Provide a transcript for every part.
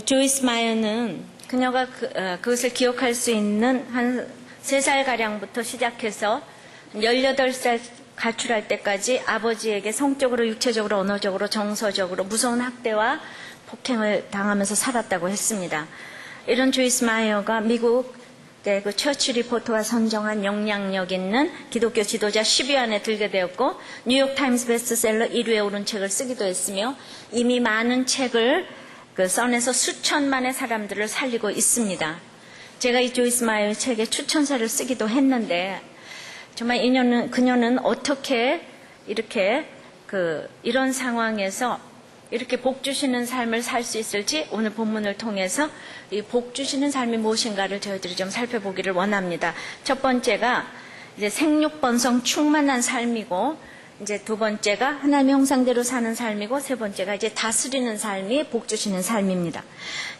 조이스 마이어는 그녀가 그것을 기억할 수 있는 한 3살가량부터 시작해서 18살 가출할 때까지 아버지에게 성적으로, 육체적으로, 언어적으로, 정서적으로 무서운 학대와 폭행을 당하면서 살았다고 했습니다. 이런 조이스 마이어가 미국 그 처치 리포터가 선정한 영향력 있는 기독교 지도자 10위 안에 들게 되었고 뉴욕타임스 베스트셀러 1위에 오른 책을 쓰기도 했으며 이미 많은 책을 써내서 수천만의 사람들을 살리고 있습니다. 제가 이 조이스 마이어의 책에 추천사를 쓰기도 했는데 정말 그녀는 어떻게 이렇게 이런 상황에서 이렇게 복 주시는 삶을 살 수 있을지 오늘 본문을 통해서 이 복 주시는 삶이 무엇인가를 저희들이 좀 살펴보기를 원합니다. 첫 번째가 이제 생육번성 충만한 삶이고, 이제 두 번째가 하나님의 형상대로 사는 삶이고, 세 번째가 이제 다스리는 삶이 복 주시는 삶입니다.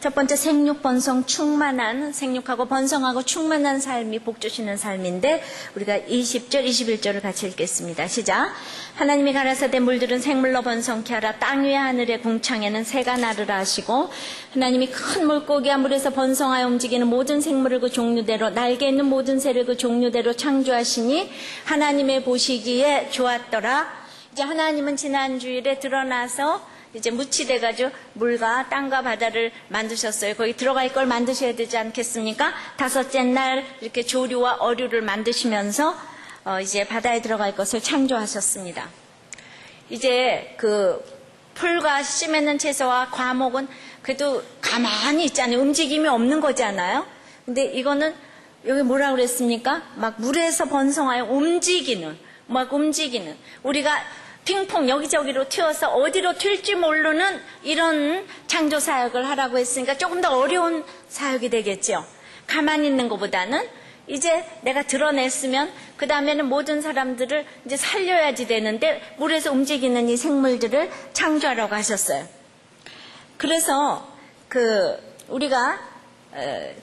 첫 번째 생육번성 충만한, 생육하고 번성하고 충만한 삶이 복 주시는 삶인데 우리가 20절, 21절을 같이 읽겠습니다. 시작. 하나님이 가라사대 물들은 생물로 번성케 하라. 땅 위의 하늘의 궁창에는 새가 나르라 하시고, 하나님이 큰 물고기와 물에서 번성하여 움직이는 모든 생물을 그 종류대로, 날개 있는 모든 새를 그 종류대로 창조하시니 하나님의 보시기에 좋았더라. 이제 하나님은 지난 주일에 드러나서 이제 무치돼가지고 물과 땅과 바다를 만드셨어요. 거기 들어갈 걸 만드셔야 되지 않겠습니까? 다섯째 날 이렇게 조류와 어류를 만드시면서 이제 바다에 들어갈 것을 창조하셨습니다. 이제 풀과 씨 맺는 채소와 과목은 그래도 가만히 있잖아요. 움직임이 없는 거잖아요. 근데 이거는 여기 뭐라고 그랬습니까? 막 물에서 번성하여 움직이는, 우리가 핑퐁 여기저기로 튀어서 어디로 튈지 모르는 이런 창조 사역을 하라고 했으니까 조금 더 어려운 사역이 되겠죠. 가만히 있는 것보다는 이제 내가 드러냈으면 그 다음에는 모든 사람들을 이제 살려야지 되는데 물에서 움직이는 이 생물들을 창조하라고 하셨어요. 그래서 우리가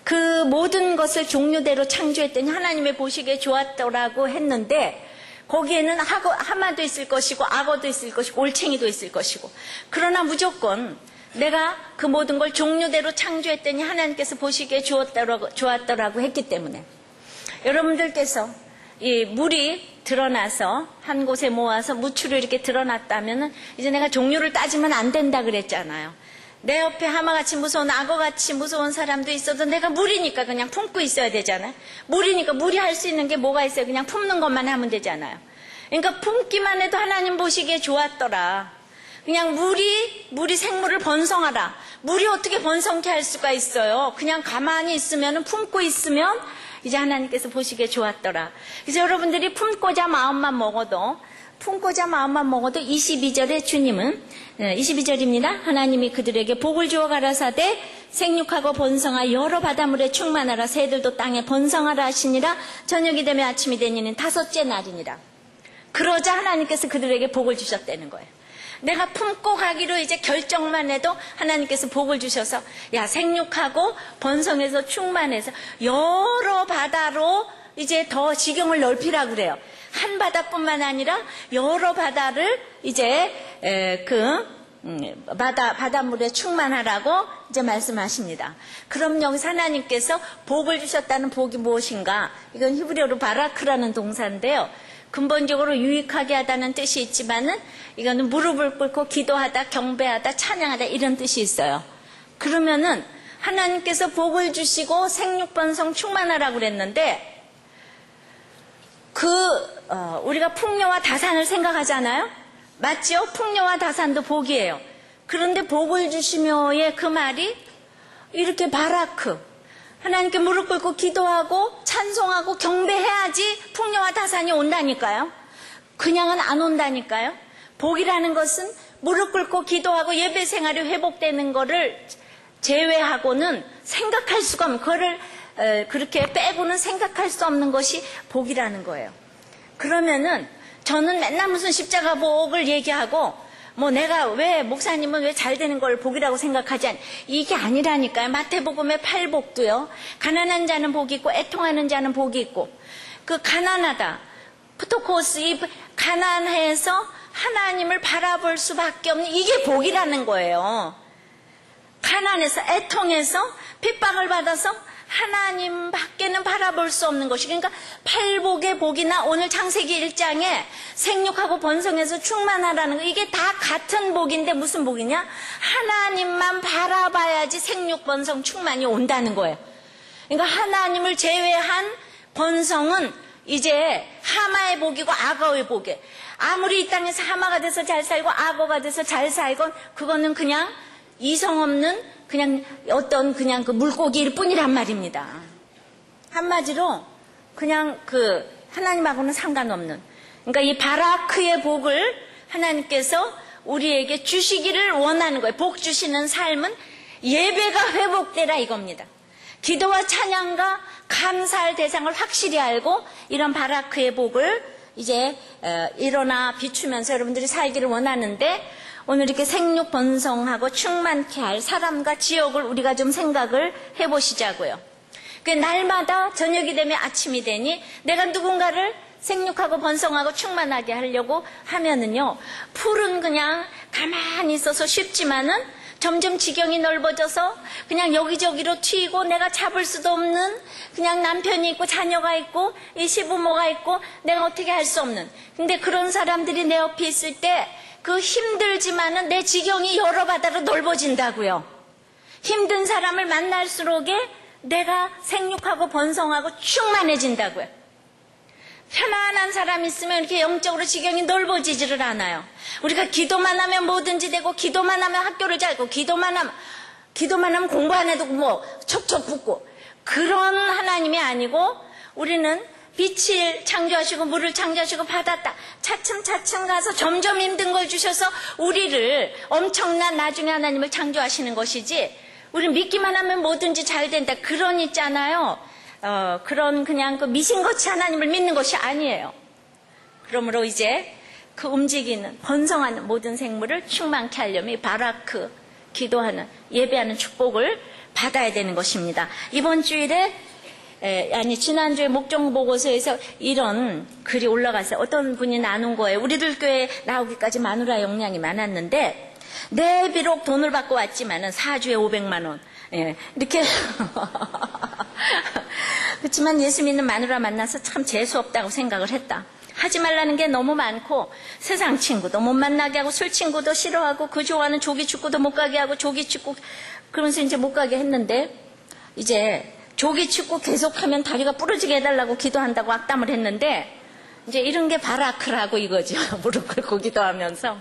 그 모든 것을 종류대로 창조했더니 하나님의 보시기에 좋았더라고 했는데 거기에는 하마도 있을 것이고 악어도 있을 것이고 올챙이도 있을 것이고, 그러나 무조건 내가 그 모든 걸 종류대로 창조했더니 하나님께서 보시기에 좋았더라고 했기 때문에 여러분들께서 이 물이 드러나서 한 곳에 모아서 무추를 이렇게 드러났다면 이제 내가 종류를 따지면 안 된다 그랬잖아요. 내 옆에 하마같이 무서운 악어같이 무서운 사람도 있어도 내가 물이니까 그냥 품고 있어야 되잖아요. 물이니까 물이 할 수 있는 게 뭐가 있어요? 그냥 품는 것만 하면 되잖아요. 그러니까 품기만 해도 하나님 보시기에 좋았더라. 그냥 물이 생물을 번성하라. 물이 어떻게 번성케 할 수가 있어요? 그냥 가만히 있으면, 품고 있으면 이제 하나님께서 보시기에 좋았더라. 그래서 여러분들이 품고자 마음만 먹어도 22절에 주님은 22절입니다. 하나님이 그들에게 복을 주어 가라사대 생육하고 번성하여 여러 바닷물에 충만하라. 새들도 땅에 번성하라 하시니라. 저녁이 되면 아침이 되니는 다섯째 날이니라. 그러자 하나님께서 그들에게 복을 주셨다는 거예요. 내가 품고 가기로 이제 결정만 해도 하나님께서 복을 주셔서 야, 생육하고 번성해서 충만해서 여러 바다로 이제 더 지경을 넓히라 그래요. 한 바다뿐만 아니라 여러 바다를 이제 바닷물에 충만하라고 이제 말씀하십니다. 그럼 여기서 하나님께서 복을 주셨다는 복이 무엇인가? 이건 히브리어로 바라크라는 동사인데요. 근본적으로 유익하게 하다는 뜻이 있지만은 이거는 무릎을 꿇고 기도하다, 경배하다, 찬양하다 이런 뜻이 있어요. 그러면은 하나님께서 복을 주시고 생육번성 충만하라고 그랬는데 우리가 풍요와 다산을 생각하잖아요. 맞죠? 풍요와 다산도 복이에요. 그런데 복을 주시며의 그 말이 이렇게 바라크, 하나님께 무릎 꿇고 기도하고 찬송하고 경배해야지 풍요와 다산이 온다니까요. 그냥은 안 온다니까요. 복이라는 것은 무릎 꿇고 기도하고 예배 생활이 회복되는 거를 제외하고는 생각할 수가 없는, 그거를 그렇게 빼고는 생각할 수 없는 것이 복이라는 거예요. 그러면은 저는 맨날 무슨 십자가 복을 얘기하고 내가 왜 목사님은 왜 잘 되는 걸 복이라고 생각하지 않, 이게 아니라니까요. 마태복음의 8복도요. 가난한 자는 복이 있고 애통하는 자는 복이 있고, 가난하다, 프토코스, 이 가난해서 하나님을 바라볼 수밖에 없는 이게 복이라는 거예요. 고난에서 애통해서 핍박을 받아서 하나님밖에는 바라볼 수 없는 것이, 그러니까 팔복의 복이나 오늘 창세기 1장에 생육하고 번성해서 충만하라는 거, 이게 다 같은 복인데 무슨 복이냐? 하나님만 바라봐야지 생육, 번성, 충만이 온다는 거예요. 그러니까 하나님을 제외한 번성은 이제 하마의 복이고 악어의 복이에요. 아무리 이 땅에서 하마가 돼서 잘 살고 악어가 돼서 잘 살건 그거는 그냥 이성 없는 그냥 어떤 그냥 그 물고기일 뿐이란 말입니다. 한마디로 그냥 그 하나님하고는 상관없는, 그러니까 이 바라크의 복을 하나님께서 우리에게 주시기를 원하는 거예요. 복 주시는 삶은 예배가 회복되라 이겁니다. 기도와 찬양과 감사할 대상을 확실히 알고 이런 바라크의 복을 이제 일어나 비추면서 여러분들이 살기를 원하는데, 오늘 이렇게 생육 번성하고 충만케 할 사람과 지역을 우리가 좀 생각을 해보시자고요. 그 날마다 저녁이 되면 아침이 되니 내가 누군가를 생육하고 번성하고 충만하게 하려고 하면은요, 풀은 그냥 가만히 있어서 쉽지만은 점점 지경이 넓어져서 그냥 여기저기로 튀고 내가 잡을 수도 없는, 그냥 남편이 있고 자녀가 있고 이 시부모가 있고 내가 어떻게 할 수 없는, 근데 그런 사람들이 내 옆에 있을 때 그 힘들지만은 내 지경이 여러 바다로 넓어진다고요. 힘든 사람을 만날수록에 내가 생육하고 번성하고 충만해진다고요. 편안한 사람이 있으면 이렇게 영적으로 지경이 넓어지지를 않아요. 우리가 기도만 하면 뭐든지 되고, 기도만 하면 학교를 잘 가고, 기도만 하면 공부 안 해도 뭐 척척 붙고, 그런 하나님이 아니고, 우리는 빛을 창조하시고 물을 창조하시고 바다 땅 차츰차츰 가서 점점 힘든 걸 주셔서 우리를 엄청난 나중에 하나님을 창조하시는 것이지, 우리 믿기만 하면 뭐든지 잘 된다, 그런 있잖아요. 그런 그냥 그 미신같이 하나님을 믿는 것이 아니에요. 그러므로 이제 그 움직이는 번성하는 모든 생물을 충만케 하려면 이 바라크, 기도하는 예배하는 축복을 받아야 되는 것입니다. 이번 주일에 지난주에 목종 보고서에서 이런 글이 올라갔어요. 어떤 분이 나눈 거예요. 우리들 교회 나오기까지 마누라 용량이 많았는데, 네, 비록 돈을 받고 왔지만은 4주에 500만 원. 이렇게. 그렇지만 예수 믿는 마누라 만나서 참 재수없다고 생각을 했다. 하지 말라는 게 너무 많고, 세상 친구도 못 만나게 하고, 술 친구도 싫어하고, 그 좋아하는 조기 축구도 못 가게 하고, 조기 축구, 그러면서 이제 못 가게 했는데, 이제 조기 축구 계속하면 다리가 부러지게 해달라고 기도한다고 악담을 했는데, 이제 이런 게 바라크라고 이거죠. 무릎 꿇고 기도하면서.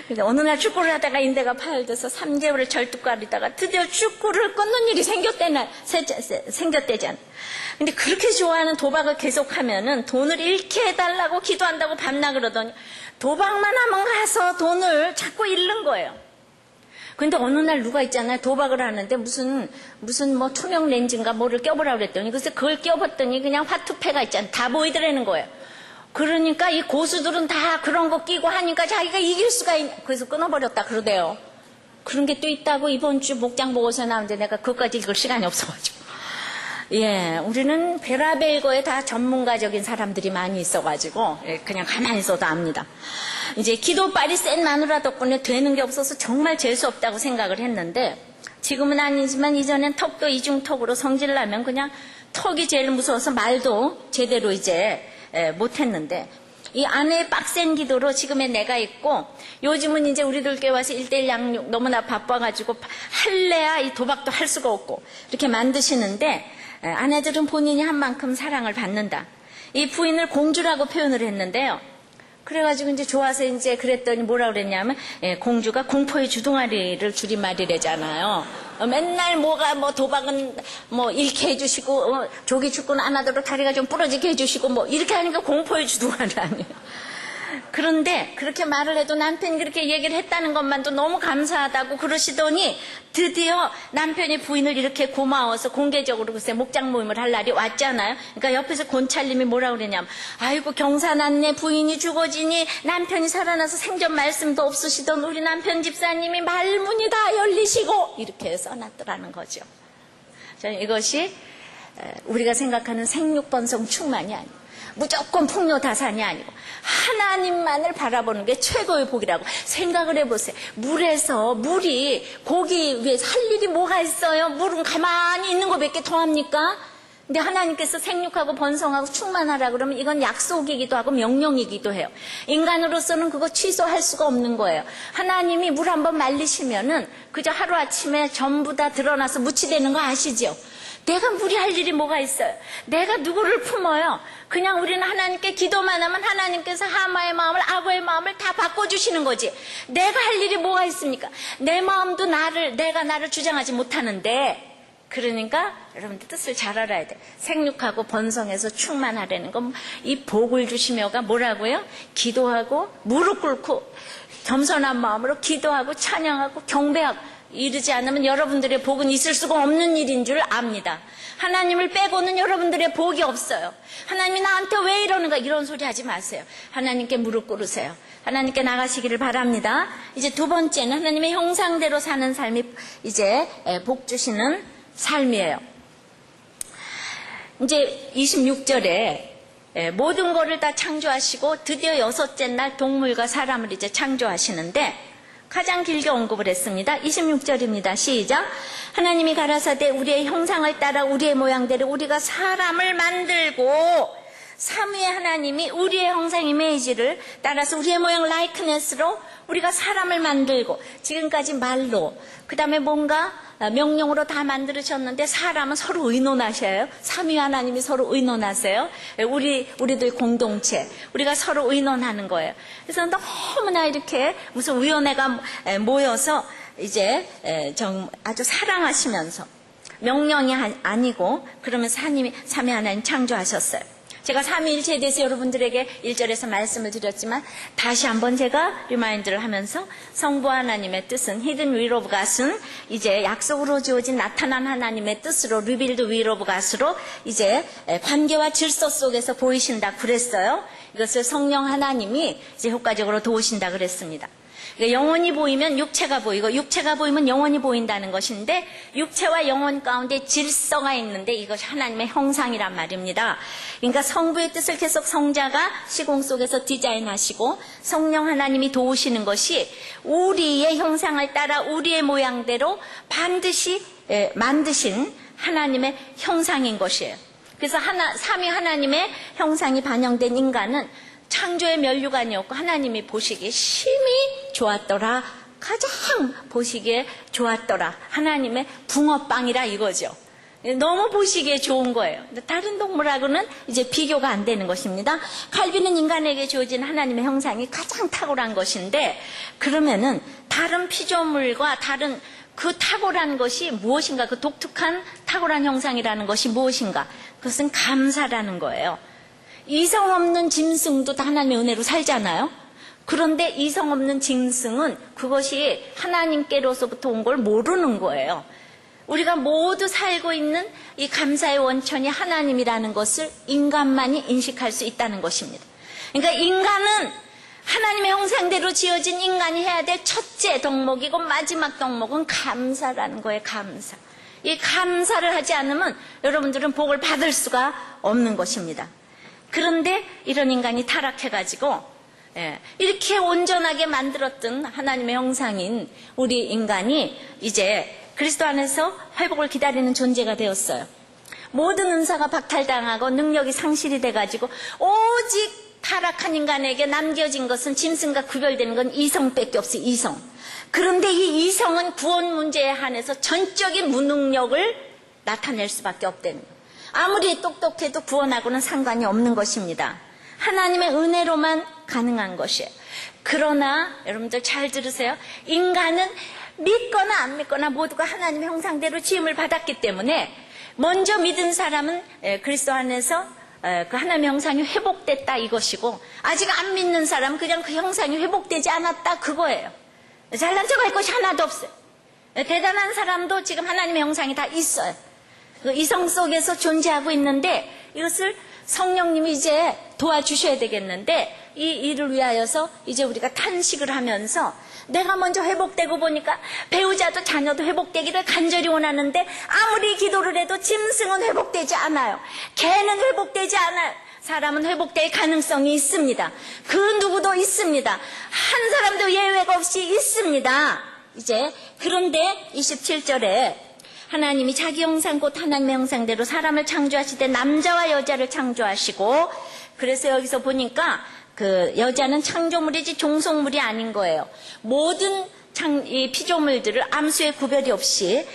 근데 어느 날 축구를 하다가 인대가 파열돼서 3개월을 절뚝거리다가 드디어 축구를 끊는 일이 생겼대잖아. 근데 그렇게 좋아하는 도박을 계속하면은 돈을 잃게 해달라고 기도한다고 밤낮 그러더니, 도박만 하면 가서 돈을 자꾸 잃는 거예요. 근데 어느 날 누가 있잖아요. 도박을 하는데 무슨 뭐 투명 렌즈인가 뭐를 껴보라고 그랬더니, 그래서 그걸 껴봤더니 그냥 화투패가 있잖아요. 다 보이더라는 거예요. 그러니까 이 고수들은 다 그런 거 끼고 하니까 자기가 이길 수가 그래서 끊어버렸다 그러대요. 그런 게 또 있다고 이번 주 목장 보고서 나오는데 내가 그것까지 읽을 시간이 없어가지고. 우리는 베라벨거에 다 전문가적인 사람들이 많이 있어가지고 그냥 가만히 있어도 압니다. 이제 기도빨이 센 마누라 덕분에 되는 게 없어서 정말 재수 없다고 생각을 했는데, 지금은 아니지만 이전엔 턱도 이중턱으로 성질나면 그냥 턱이 제일 무서워서 말도 제대로 이제 못했는데, 이 아내의 빡센 기도로 지금의 내가 있고, 요즘은 이제 우리들 교회 와서 1:1 양육 너무나 바빠가지고 할래야 이 도박도 할 수가 없고 이렇게 만드시는데, 아내들은 본인이 한 만큼 사랑을 받는다. 이 부인을 공주라고 표현을 했는데요. 그래가지고 이제 좋아서 이제 그랬더니 뭐라 그랬냐면, 공주가 공포의 주둥아리를 줄임말이래잖아요. 맨날 뭐 도박은 뭐 잃게 해주시고, 조기 축구는 안 하도록 다리가 좀 부러지게 해주시고, 뭐 이렇게 하니까 공포의 주둥아리 아니에요. 그런데 그렇게 말을 해도 남편이 그렇게 얘기를 했다는 것만도 너무 감사하다고 그러시더니, 드디어 남편이 부인을 이렇게 고마워서 공개적으로 글쎄 목장 모임을 할 날이 왔잖아요. 그러니까 옆에서 권찰님이 뭐라고 그러냐면, 아이고 경사났네, 부인이 죽어지니 남편이 살아나서 생전 말씀도 없으시던 우리 남편 집사님이 말문이 다 열리시고, 이렇게 써놨더라는 거죠. 저는 이것이 우리가 생각하는 생육번성 충만이 아니에요. 무조건 풍요다산이 아니고 하나님만을 바라보는 게 최고의 복이라고 생각을 해보세요. 물이 고기 위해서 할 일이 뭐가 있어요? 물은 가만히 있는 것밖에 더 합니까? 근데 하나님께서 생육하고 번성하고 충만하라 그러면 이건 약속이기도 하고 명령이기도 해요. 인간으로서는 그거 취소할 수가 없는 거예요. 하나님이 물 한번 말리시면은 그저 하루아침에 전부 다 드러나서 무치되는 거 아시죠? 내가 무리할 일이 뭐가 있어요? 내가 누구를 품어요? 그냥 우리는 하나님께 기도만 하면 하나님께서 하마의 마음을 아버의 마음을 다 바꿔주시는 거지. 내가 할 일이 뭐가 있습니까? 내 마음도 내가 나를 주장하지 못하는데, 그러니까 여러분들 뜻을 잘 알아야 돼. 생육하고 번성해서 충만하라는 건 이 복을 주시며가 뭐라고요? 기도하고 무릎 꿇고 겸손한 마음으로 기도하고 찬양하고 경배하고 이러지 않으면 여러분들의 복은 있을 수가 없는 일인 줄 압니다. 하나님을 빼고는 여러분들의 복이 없어요. 하나님이 나한테 왜 이러는가 이런 소리 하지 마세요. 하나님께 무릎 꿇으세요. 하나님께 나가시기를 바랍니다. 이제 두 번째는 하나님의 형상대로 사는 삶이 이제 복 주시는 삶이에요. 이제 26절에 모든 것을 다 창조하시고 드디어 여섯째 날 동물과 사람을 이제 창조하시는데 가장 길게 언급을 했습니다. 26절입니다. 시작. 하나님이 가라사대 우리의 형상을 따라 우리의 모양대로 우리가 사람을 만들고 삼위의 하나님이 우리의 형상 이미지를 따라서 우리의 모양 라이크네스로 우리가 사람을 만들고 지금까지 말로 그 다음에 뭔가 명령으로 다 만들으셨는데 사람은 서로 의논하셔요. 삼위 하나님이 서로 의논하세요. 우리들 공동체 우리가 서로 의논하는 거예요. 그래서 너무나 이렇게 무슨 위원회가 모여서 이제 아주 사랑하시면서 명령이 아니고 그러면서 삼위 하나님 창조하셨어요. 제가 삼위일체에 대해서 여러분들에게 1절에서 말씀을 드렸지만 다시 한번 제가 리마인드를 하면서 성부 하나님의 뜻은 히든 윌 오브 갓은 이제 약속으로 주어진 나타난 하나님의 뜻으로 리빌드 윌 오브 갓으로 이제 관계와 질서 속에서 보이신다 그랬어요. 이것을 성령 하나님이 이제 효과적으로 도우신다 그랬습니다. 영혼이 보이면 육체가 보이고 육체가 보이면 영혼이 보인다는 것인데 육체와 영혼 가운데 질서가 있는데 이것이 하나님의 형상이란 말입니다. 그러니까 성부의 뜻을 계속 성자가 시공 속에서 디자인하시고 성령 하나님이 도우시는 것이 우리의 형상을 따라 우리의 모양대로 반드시 만드신 하나님의 형상인 것이에요. 그래서 삼위 하나님의 형상이 반영된 인간은 창조의 면류관이었고 하나님이 보시기에 심히 좋았더라. 가장 보시기에 좋았더라. 하나님의 붕어빵이라 이거죠. 너무 보시기에 좋은 거예요. 다른 동물하고는 이제 비교가 안 되는 것입니다. 갈비는 인간에게 주어진 하나님의 형상이 가장 탁월한 것인데 그러면은 다른 피조물과 다른 그 탁월한 것이 무엇인가? 그 독특한 탁월한 형상이라는 것이 무엇인가? 그것은 감사라는 거예요. 이성 없는 짐승도 다 하나님의 은혜로 살잖아요. 그런데 이성 없는 짐승은 그것이 하나님께로서부터 온 걸 모르는 거예요. 우리가 모두 살고 있는 이 감사의 원천이 하나님이라는 것을 인간만이 인식할 수 있다는 것입니다. 그러니까 인간은 하나님의 형상대로 지어진 인간이 해야 될 첫째 덕목이고 마지막 덕목은 감사라는 거예요. 감사. 이 감사를 하지 않으면 여러분들은 복을 받을 수가 없는 것입니다. 그런데 이런 인간이 타락해가지고 이렇게 온전하게 만들었던 하나님의 형상인 우리 인간이 이제 그리스도 안에서 회복을 기다리는 존재가 되었어요. 모든 은사가 박탈당하고 능력이 상실이 돼가지고 오직 타락한 인간에게 남겨진 것은 짐승과 구별되는 건 이성밖에 없어요. 이성. 그런데 이 이성은 구원 문제에 한해서 전적인 무능력을 나타낼 수밖에 없다는 거예요. 아무리 똑똑해도 구원하고는 상관이 없는 것입니다. 하나님의 은혜로만 가능한 것이에요. 그러나 여러분들 잘 들으세요. 인간은 믿거나 안 믿거나 모두가 하나님의 형상대로 지음을 받았기 때문에 먼저 믿은 사람은 그리스도 안에서 그 하나님의 형상이 회복됐다 이것이고 아직 안 믿는 사람은 그냥 그 형상이 회복되지 않았다 그거예요. 잘난 척할 것이 하나도 없어요. 대단한 사람도 지금 하나님의 형상이 다 있어요. 이성 속에서 존재하고 있는데 이것을 성령님이 이제 도와주셔야 되겠는데 이 일을 위하여서 이제 우리가 탄식을 하면서 내가 먼저 회복되고 보니까 배우자도 자녀도 회복되기를 간절히 원하는데 아무리 기도를 해도 짐승은 회복되지 않아요. 개는 회복되지 않아요. 사람은 회복될 가능성이 있습니다. 그 누구도 있습니다. 한 사람도 예외가 없이 있습니다. 이제 그런데 27절에 하나님이 자기 형상 곧 하나님의 형상대로 사람을 창조하시되 남자와 여자를 창조하시고, 그래서 여기서 보니까 그 여자는 창조물이지 종속물이 아닌 거예요. 모든 이 피조물들을 암수의 구별이 없이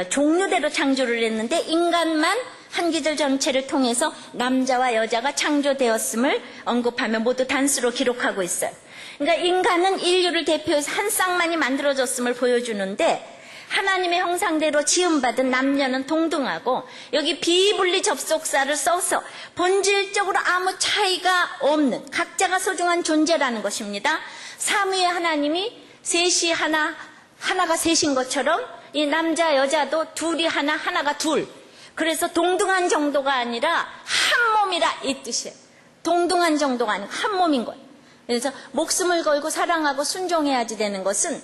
종류대로 창조를 했는데 인간만 한 기절 전체를 통해서 남자와 여자가 창조되었음을 언급하며 모두 단수로 기록하고 있어요. 그러니까 인간은 인류를 대표해서 한 쌍만이 만들어졌음을 보여주는데, 하나님의 형상대로 지음받은 남녀는 동등하고, 여기 비분리 접속사를 써서 본질적으로 아무 차이가 없는 각자가 소중한 존재라는 것입니다. 삼위의 하나님이 셋이 하나가 셋인 것처럼 이 남자 여자도 둘이 하나, 하나가 둘. 그래서 동등한 정도가 아니라 한 몸이라 이 뜻이에요. 동등한 정도가 아니고 한 몸인 거예요. 그래서 목숨을 걸고 사랑하고 순종해야지 되는 것은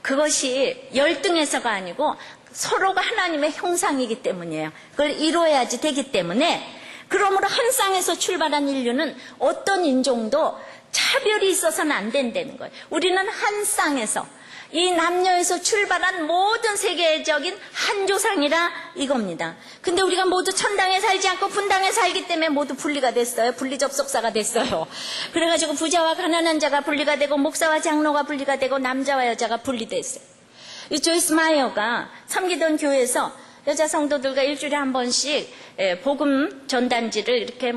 그것이 열등해서가 아니고 서로가 하나님의 형상이기 때문이에요. 그걸 이루어야지 되기 때문에, 그러므로 한 쌍에서 출발한 인류는 어떤 인종도 차별이 있어서는 안 된다는 거예요. 우리는 한 쌍에서, 이 남녀에서 출발한 모든 세계적인 한 조상이라 이겁니다. 근데 우리가 모두 천당에 살지 않고 분당에 살기 때문에 모두 분리가 됐어요. 분리접속사가 됐어요. 그래가지고 부자와 가난한 자가 분리가 되고 목사와 장로가 분리가 되고 남자와 여자가 분리됐어요. 이 조이스 마이어가 섬기던 교회에서 여자 성도들과 일주일에 한 번씩 복음 전단지를 이렇게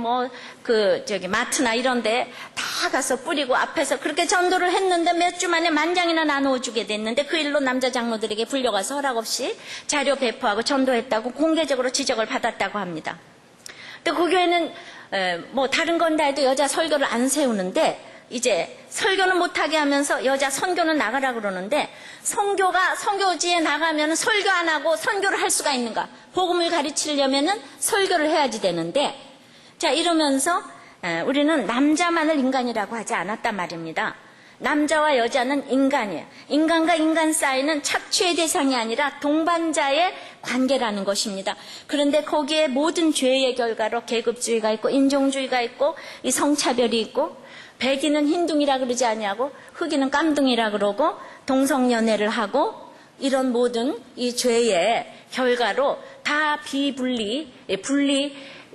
마트나 이런데 다 가서 뿌리고 앞에서 그렇게 전도를 했는데 몇 주 만에 10,000장이나 나누어주게 됐는데, 그 일로 남자 장로들에게 불려가서 허락 없이 자료 배포하고 전도했다고 공개적으로 지적을 받았다고 합니다. 근데 그 교회는 다른 건 다 해도 여자 설교를 안 세우는데, 이제 설교는 못하게 하면서 여자 선교는 나가라 그러는데, 선교지에 나가면 설교 안 하고 선교를 할 수가 있는가? 복음을 가르치려면은 설교를 해야지 되는데, 자, 이러면서 우리는 남자만을 인간이라고 하지 않았단 말입니다. 남자와 여자는 인간이에요. 인간과 인간 사이는 착취의 대상이 아니라 동반자의 관계라는 것입니다. 그런데 거기에 모든 죄의 결과로 계급주의가 있고 인종주의가 있고 이 성차별이 있고, 백인은 흰둥이라 그러지 않냐고, 흑인은 깜둥이라 그러고, 동성연애를 하고, 이런 모든 이 죄의 결과로 다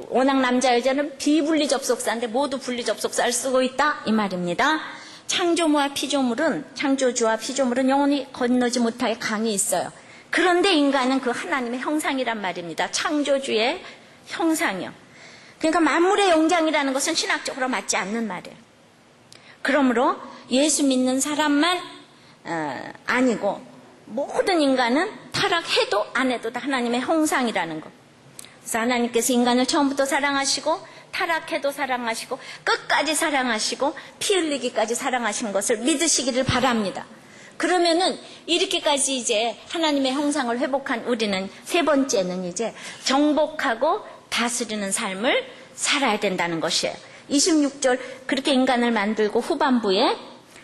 워낙 남자 여자는 비분리 접속사인데 모두 분리 접속사를 쓰고 있다 이 말입니다. 창조주와 피조물은 영원히 건너지 못할 강이 있어요. 그런데 인간은 그 하나님의 형상이란 말입니다. 창조주의 형상이요. 그러니까 만물의 영장이라는 것은 신학적으로 맞지 않는 말이에요. 그러므로 예수 믿는 사람만 아니고 모든 인간은 타락해도 안 해도 다 하나님의 형상이라는 것. 그래서 하나님께서 인간을 처음부터 사랑하시고 타락해도 사랑하시고 끝까지 사랑하시고 피 흘리기까지 사랑하신 것을 믿으시기를 바랍니다. 그러면은 이렇게까지 이제 하나님의 형상을 회복한 우리는 세 번째는 이제 정복하고 다스리는 삶을 살아야 된다는 것이에요. 26절, 그렇게 인간을 만들고 후반부에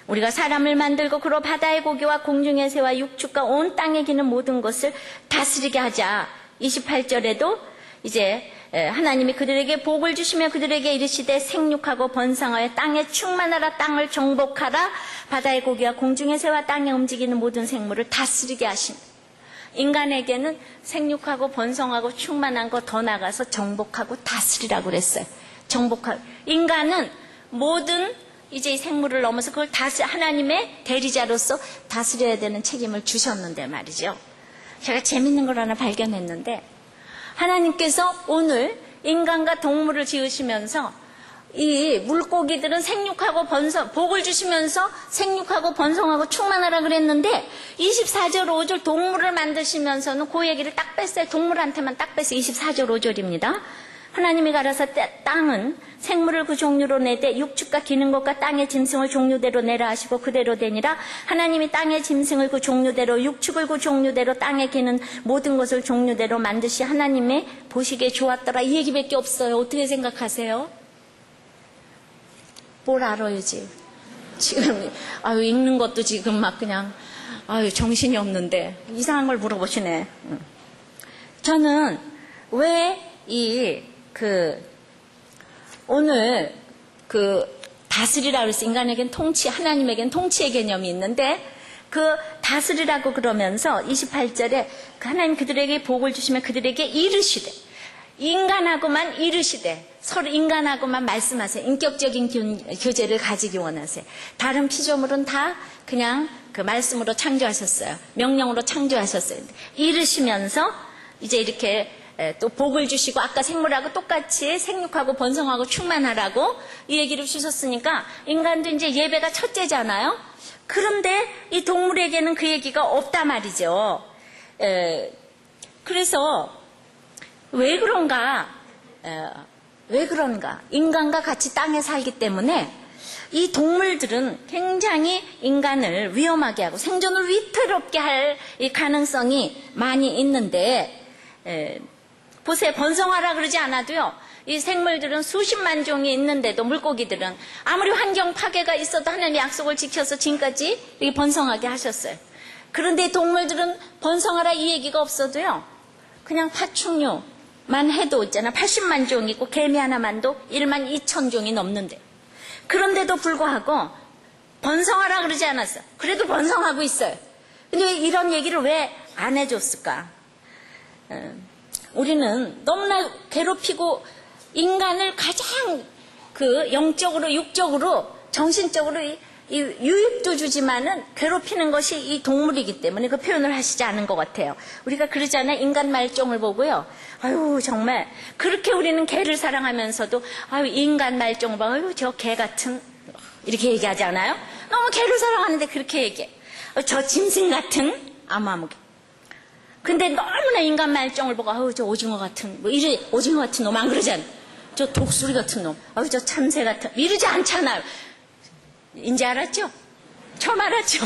우리가 사람을 만들고 그로 바다의 고기와 공중의 새와 육축과 온 땅에 기는 모든 것을 다스리게 하자. 28절에도 이제 하나님이 그들에게 복을 주시며 그들에게 이르시되 생육하고 번성하여 땅에 충만하라, 땅을 정복하라, 바다의 고기와 공중의 새와 땅에 움직이는 모든 생물을 다스리게 하신. 인간에게는 생육하고 번성하고 충만한 거 더 나가서 정복하고 다스리라고 그랬어요. 인간은 모든 이제 이 생물을 넘어서 그걸 하나님의 대리자로서 다스려야 되는 책임을 주셨는데 말이죠. 제가 재밌는 걸 하나 발견했는데, 하나님께서 오늘 인간과 동물을 지으시면서 이 물고기들은 생육하고 복을 주시면서 생육하고 번성하고 충만하라 그랬는데 24절 5절 동물을 만드시면서는 그 얘기를 딱 뺐어요. 동물한테만 딱 뺐어요. 24절 5절입니다. 하나님이 가라사 땅은 생물을 그 종류로 내되 육축과 기는 것과 땅의 짐승을 종류대로 내라 하시고 그대로 되니라. 하나님이 땅의 짐승을 그 종류대로 육축을 그 종류대로 땅에 기는 모든 것을 종류대로 만드시 하나님의 보시기에 좋았더라. 이 얘기밖에 없어요. 어떻게 생각하세요? 뭘 알아야지. 지금 읽는 것도 지금 막 그냥 정신이 없는데 이상한 걸 물어보시네. 저는 왜 오늘 그 다스리라 그래서 인간에겐 통치, 하나님에겐 통치의 개념이 있는데 그 다스리라고 그러면서 28절에 하나님 그들에게 복을 주시면 그들에게 이르시되, 인간하고만 이르시되, 서로 인간하고만 말씀하세요. 인격적인 교제를 가지기 원하세요. 다른 피조물은 다 그냥 그 말씀으로 창조하셨어요. 명령으로 창조하셨어요. 이르시면서 이제 이렇게 또 복을 주시고 아까 생물하고 똑같이 생육하고 번성하고 충만하라고 이 얘기를 주셨으니까 인간도 이제 예배가 첫째잖아요. 그런데 이 동물에게는 그 얘기가 없단 말이죠. 그래서 왜 그런가? 인간과 같이 땅에 살기 때문에 이 동물들은 굉장히 인간을 위험하게 하고 생존을 위태롭게 할 이 가능성이 많이 있는데, 보세요. 번성하라 그러지 않아도요. 이 생물들은 수십만 종이 있는데도, 물고기들은 아무리 환경 파괴가 있어도 하나님의 약속을 지켜서 지금까지 이렇게 번성하게 하셨어요. 그런데 동물들은 번성하라 이 얘기가 없어도요. 그냥 파충류만 해도 있잖아. 80만 종이 있고 개미 하나만도 1만 2천 종이 넘는데. 그런데도 불구하고 번성하라 그러지 않았어. 그래도 번성하고 있어요. 근데 왜 이런 얘기를 왜 안 해줬을까? 우리는 너무나 괴롭히고 인간을 가장 그 영적으로, 육적으로, 정신적으로 이 유익도 주지만은 괴롭히는 것이 이 동물이기 때문에 그 표현을 하시지 않은 것 같아요. 우리가 그러잖아요. 인간 말종을 보고요. 아유, 정말 그렇게 우리는 개를 사랑하면서도 아유, 인간 말종을 보고 아유, 저 개 같은, 이렇게 얘기하지 않아요? 너무 개를 사랑하는데 그렇게 얘기해. 저 짐승 같은 아무개. 근데 너무나 인간 말종을 보고 아유, 저 오징어 같은, 뭐 이래, 오징어 같은 놈 안 그러잖아요. 저 독수리 같은 놈, 아유, 저 참새 같은, 이러지 않잖아요. 이제 알았죠? 처음 알았죠?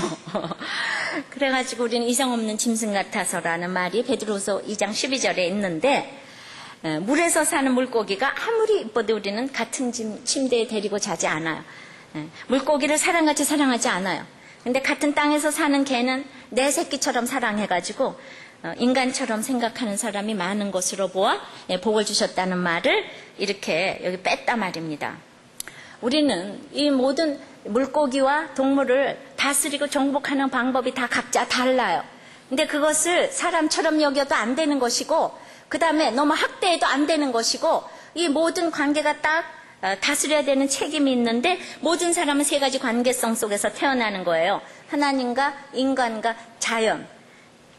그래가지고 우리는 이성 없는 짐승 같아서라는 말이 베드로서 2장 12절에 있는데, 물에서 사는 물고기가 아무리 이뻐도 우리는 같은 침대에 데리고 자지 않아요. 물고기를 사랑같이 사랑하지 않아요. 근데 같은 땅에서 사는 개는 내 새끼처럼 사랑해가지고 인간처럼 생각하는 사람이 많은 것으로 보아 복을 주셨다는 말을 이렇게 여기 뺐단 말입니다. 우리는 이 모든 물고기와 동물을 다스리고 정복하는 방법이 다 각자 달라요. 근데 그것을 사람처럼 여겨도 안 되는 것이고, 그 다음에 너무 학대해도 안 되는 것이고, 이 모든 관계가 딱 다스려야 되는 책임이 있는데, 모든 사람은 세 가지 관계성 속에서 태어나는 거예요. 하나님과 인간과 자연.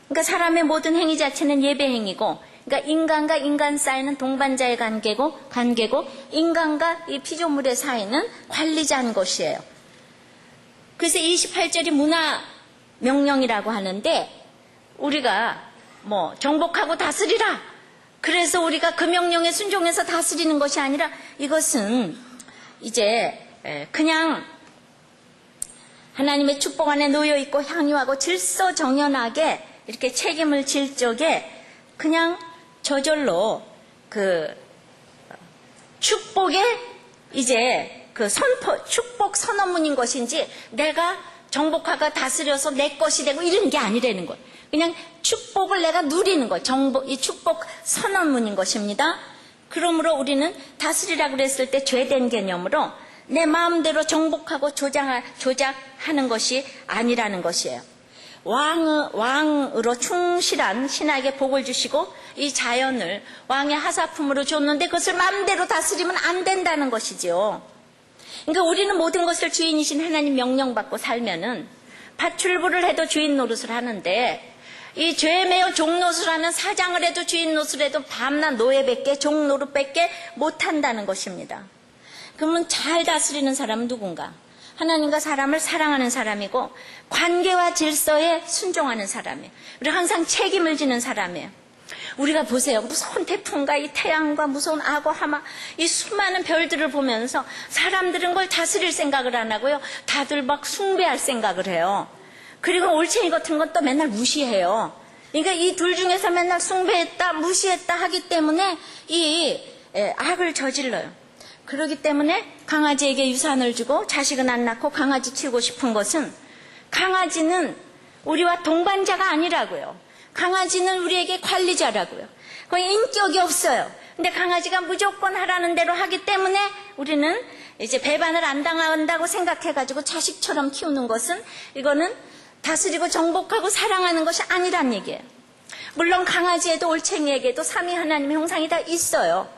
그러니까 사람의 모든 행위 자체는 예배 행위고, 그러니까 인간과 인간 사이는 동반자의 관계고 인간과 이 피조물의 사이는 관리자인 것이에요. 그래서 28절이 문화 명령이라고 하는데, 우리가 뭐 정복하고 다스리라. 그래서 우리가 그 명령에 순종해서 다스리는 것이 아니라, 이것은 이제 그냥 하나님의 축복 안에 놓여 있고 향유하고 질서정연하게 이렇게 책임을 질 적에 그냥 저절로 그 축복의 이제 그 축복 선언문인 것인지, 내가 정복하고 다스려서 내 것이 되고 이런 게 아니라는 거예요. 그냥 축복을 내가 누리는 거예요. 이 축복 선언문인 것입니다. 그러므로 우리는 다스리라고 그랬을 때 죄된 개념으로 내 마음대로 정복하고 조작하는 것이 아니라는 것이에요. 왕으로 충실한 신하에게 복을 주시고 이 자연을 왕의 하사품으로 줬는데 그것을 마음대로 다스리면 안 된다는 것이죠. 그러니까 우리는 모든 것을 주인이신 하나님 명령받고 살면은 밭출부를 해도 주인 노릇을 하는데, 이 죄에 매여 종 노릇을 하면 사장을 해도 주인 노릇을 해도 밤낮 노예밖에 종 노릇밖에 못한다는 것입니다. 그러면 잘 다스리는 사람은 누군가? 하나님과 사람을 사랑하는 사람이고 관계와 질서에 순종하는 사람이에요. 우리 항상 책임을 지는 사람이에요. 우리가 보세요. 무서운 태풍과 이 태양과 무서운 악어 하마, 이 수많은 별들을 보면서 사람들은 걸 다스릴 생각을 안 하고요. 다들 막 숭배할 생각을 해요. 그리고 올챙이 같은 건 또 맨날 무시해요. 그러니까 이 둘 중에서 맨날 숭배했다, 무시했다 하기 때문에 이 악을 저질러요. 그렇기 때문에 강아지에게 유산을 주고 자식은 안 낳고 강아지 키우고 싶은 것은, 강아지는 우리와 동반자가 아니라고요. 강아지는 우리에게 관리자라고요. 거의 인격이 없어요. 근데 강아지가 무조건 하라는 대로 하기 때문에 우리는 이제 배반을 안 당한다고 생각해가지고 자식처럼 키우는 것은 이거는 다스리고 정복하고 사랑하는 것이 아니란 얘기예요. 물론 강아지에도 올챙이에게도 삼위 하나님의 형상이 다 있어요.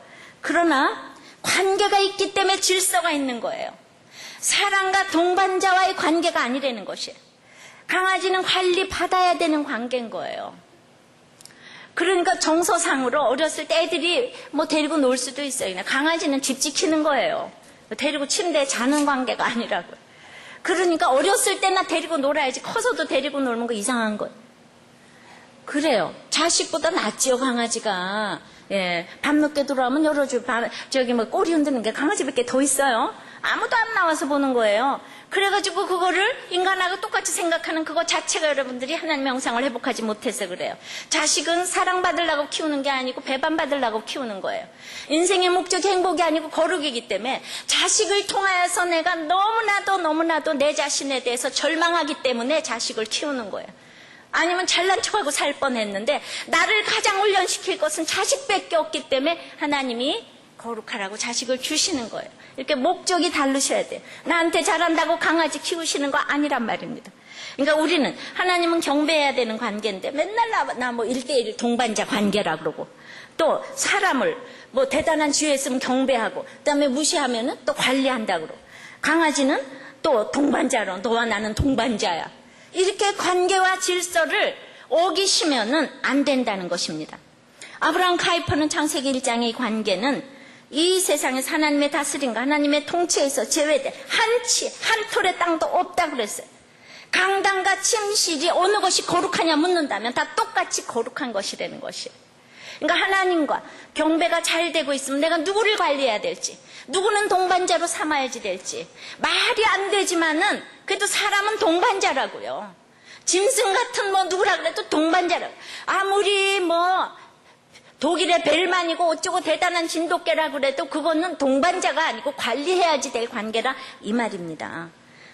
그러나 관계가 있기 때문에 질서가 있는 거예요. 사랑과 동반자와의 관계가 아니라는 것이에요. 강아지는 관리받아야 되는 관계인 거예요. 그러니까 정서상으로 어렸을 때 애들이 뭐 데리고 놀 수도 있어요. 강아지는 집 지키는 거예요. 데리고 침대에 자는 관계가 아니라고요. 그러니까 어렸을 때나 데리고 놀아야지 커서도 데리고 놀는 거 이상한 거예요. 그래요. 자식보다 낫지요, 강아지가. 예, 밤늦게 들어오면 열어주고, 저기 뭐 꼬리 흔드는 게 강아지밖에 더 있어요. 아무도 안 나와서 보는 거예요. 그래가지고 그거를 인간하고 똑같이 생각하는 그거 자체가 여러분들이 하나님의 형상을 회복하지 못해서 그래요. 자식은 사랑받으려고 키우는 게 아니고 배반받으려고 키우는 거예요. 인생의 목적이 행복이 아니고 거룩이기 때문에 자식을 통하여서 내가 너무나도 내 자신에 대해서 절망하기 때문에 자식을 키우는 거예요. 아니면 잘난 척하고 살 뻔했는데 나를 가장 훈련시킬 것은 자식밖에 없기 때문에 하나님이 거룩하라고 자식을 주시는 거예요. 이렇게 목적이 다르셔야 돼요. 나한테 잘한다고 강아지 키우시는 거 아니란 말입니다. 그러니까 우리는 하나님은 경배해야 되는 관계인데 맨날 나 뭐 1대1 동반자 관계라 그러고 또 사람을 뭐 대단한 지혜 있으면 경배하고 그다음에 무시하면은 또 관리한다 그러고 강아지는 또 동반자로 너와 나는 동반자야. 이렇게 관계와 질서를 어기시면은 안 된다는 것입니다. 아브라함 카이퍼는 창세기 1장의 관계는 이 세상에서 하나님의 다스림과 하나님의 통치에서 제외된 한 톨의 땅도 없다 그랬어요. 강당과 침실이 어느 것이 거룩하냐 묻는다면 다 똑같이 거룩한 것이라는 것이에요. 그러니까 하나님과 경배가 잘 되고 있으면 내가 누구를 관리해야 될지, 누구는 동반자로 삼아야지 될지 말이 안 되지만은 그래도 사람은 동반자라고요. 짐승 같은 뭐 누구라 그래도 동반자라고. 아무리 뭐 독일의 벨만이고 어쩌고 대단한 진돗개라 그래도 그거는 동반자가 아니고 관리해야지 될 관계라 이 말입니다.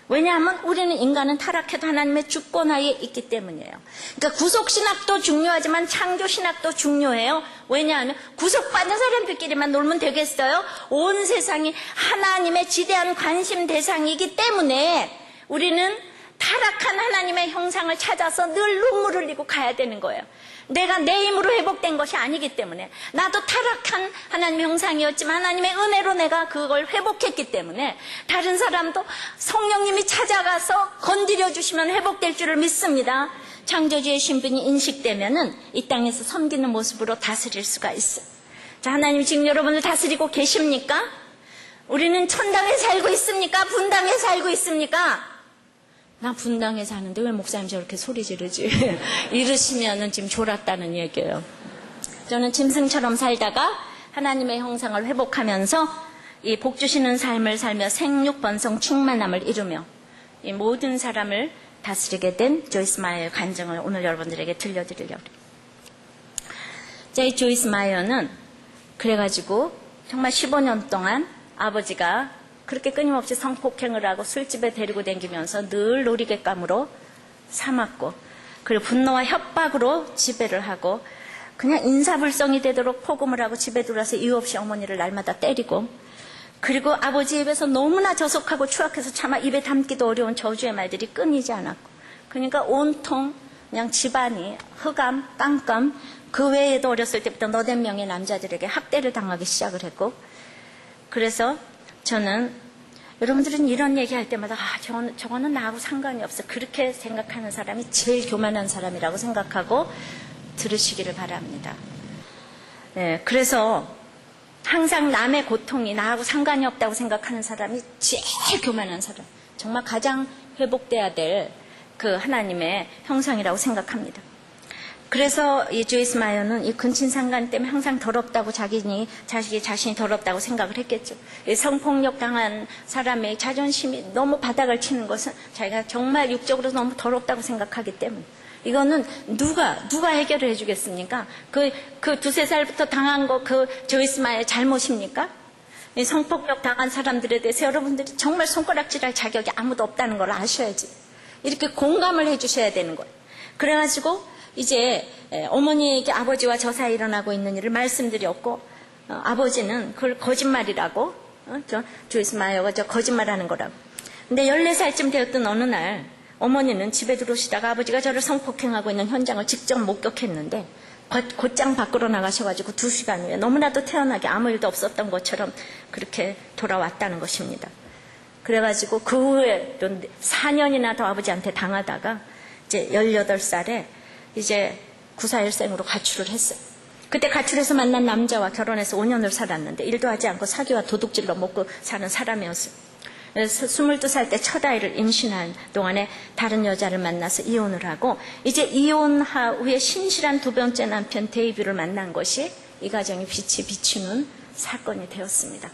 왜냐하면 우리는 인간은 타락해도 하나님의 주권하에 있기 때문이에요. 그러니까 구속신학도 중요하지만 창조신학도 중요해요. 왜냐하면 구속받은 사람들끼리만 놀면 되겠어요? 온 세상이 하나님의 지대한 관심 대상이기 때문에 우리는 타락한 하나님의 형상을 찾아서 늘 눈물을 흘리고 가야 되는 거예요. 내가 내 힘으로 회복된 것이 아니기 때문에 나도 타락한 하나님의 형상이었지만 하나님의 은혜로 내가 그걸 회복했기 때문에 다른 사람도 성령님이 찾아가서 건드려 주시면 회복될 줄을 믿습니다. 창조주의 신분이 인식되면은 이 땅에서 섬기는 모습으로 다스릴 수가 있어요. 자, 하나님 지금 여러분을 다스리고 계십니까? 우리는 천당에 살고 있습니까? 분당에 살고 있습니까? 나 분당에 사는데 왜 목사님 저렇게 소리 지르지? 이러시면은 지금 졸았다는 얘기예요. 저는 짐승처럼 살다가 하나님의 형상을 회복하면서 이 복 주시는 삶을 살며 생육 번성 충만함을 이루며 이 모든 사람을 다스리게 된 조이스 마이어의 간증을 오늘 여러분들에게 들려드리려고 해요. 이 조이스 마이어는 그래가지고 정말 15년 동안 아버지가 그렇게 끊임없이 성폭행을 하고 술집에 데리고 다니면서 늘 놀이객감으로 삼았고 그리고 분노와 협박으로 지배를 하고 그냥 인사불성이 되도록 폭음을 하고 집에 들어와서 이유 없이 어머니를 날마다 때리고 그리고 아버지 입에서 너무나 저속하고 추악해서 차마 입에 담기도 어려운 저주의 말들이 끊이지 않았고 그러니까 온통 그냥 집안이 흑암, 깜깜 그 외에도 어렸을 때부터 너댓 명의 남자들에게 학대를 당하기 시작을 했고 그래서 저는 여러분들은 이런 얘기할 때마다 저거는 나하고 상관이 없어 그렇게 생각하는 사람이 제일 교만한 사람이라고 생각하고 들으시기를 바랍니다. 네, 그래서 항상 남의 고통이 나하고 상관이 없다고 생각하는 사람이 제일 교만한 사람 정말 가장 회복돼야 될 그 하나님의 형상이라고 생각합니다. 그래서 이 조이스 마이어는 이 근친상간 때문에 항상 더럽다고 자신이 더럽다고 생각을 했겠죠. 성폭력 당한 사람의 자존심이 너무 바닥을 치는 것은 자기가 정말 육적으로 너무 더럽다고 생각하기 때문에 이거는 누가 해결을 해주겠습니까? 그 두세 살부터 당한 거 그 조이스 마이어의 잘못입니까? 이 성폭력 당한 사람들에 대해서 여러분들이 정말 손가락질할 자격이 아무도 없다는 걸 아셔야지. 이렇게 공감을 해주셔야 되는 거예요. 그래가지고 이제 어머니에게 아버지와 저 사이 일어나고 있는 일을 말씀드렸고 아버지는 그걸 거짓말이라고, 조이스 마이어가 저 거짓말하는 거라고. 근데 14살쯤 되었던 어느 날 어머니는 집에 들어오시다가 아버지가 저를 성폭행하고 있는 현장을 직접 목격했는데 곧장 밖으로 나가셔가지고 2시간 후에 너무나도 태연하게 아무 일도 없었던 것처럼 그렇게 돌아왔다는 것입니다. 그래가지고 그 후에 4년이나 더 아버지한테 당하다가 이제 18살에 이제 구사일생으로 가출을 했어요. 그때 가출해서 만난 남자와 결혼해서 5년을 살았는데 일도 하지 않고 사기와 도둑질로 먹고 사는 사람이었어요. 그래서 22살 때 첫 아이를 임신한 동안에 다른 여자를 만나서 이혼을 하고 이제 이혼 후에 신실한 두 번째 남편 데이비를 만난 것이 이 가정의 빛이 비추는 사건이 되었습니다.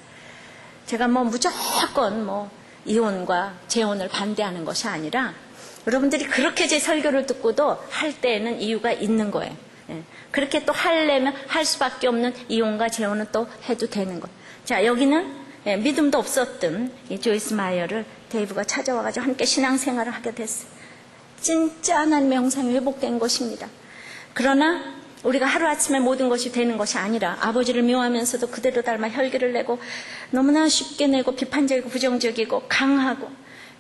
제가 무조건 이혼과 재혼을 반대하는 것이 아니라 여러분들이 그렇게 제 설교를 듣고도 할 때에는 이유가 있는 거예요. 그렇게 또 하려면 할 수밖에 없는 이혼과 재혼은 또 해도 되는 거예요. 자, 여기는 믿음도 없었던 이 조이스 마이어를 데이브가 찾아와가지고 함께 신앙생활을 하게 됐어요. 진짜 하나님의 형상이 회복된 것입니다. 그러나 우리가 하루아침에 모든 것이 되는 것이 아니라 아버지를 미워하면서도 그대로 닮아 혈기를 내고 너무나 쉽게 내고 비판적이고 부정적이고 강하고,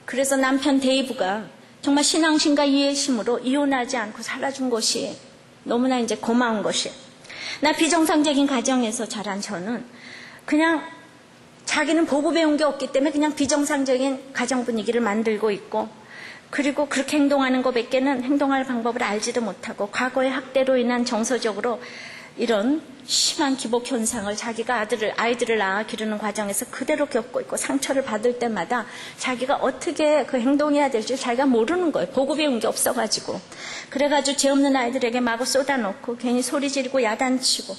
그래서 남편 데이브가 정말 신앙심과 이해심으로 이혼하지 않고 살아준 것이 너무나 이제 고마운 것이에요. 나 비정상적인 가정에서 자란 저는 그냥 자기는 보고 배운 게 없기 때문에 그냥 비정상적인 가정 분위기를 만들고 있고, 그리고 그렇게 행동하는 것밖에는 행동할 방법을 알지도 못하고 과거의 학대로 인한 정서적으로 이런 심한 기복 현상을 자기가 아이들을 낳아 기르는 과정에서 그대로 겪고 있고, 상처를 받을 때마다 자기가 어떻게 그 행동해야 될지 자기가 모르는 거예요. 보고 배운 게 없어가지고. 그래가지고 죄 없는 아이들에게 마구 쏟아놓고 괜히 소리 지르고 야단치고,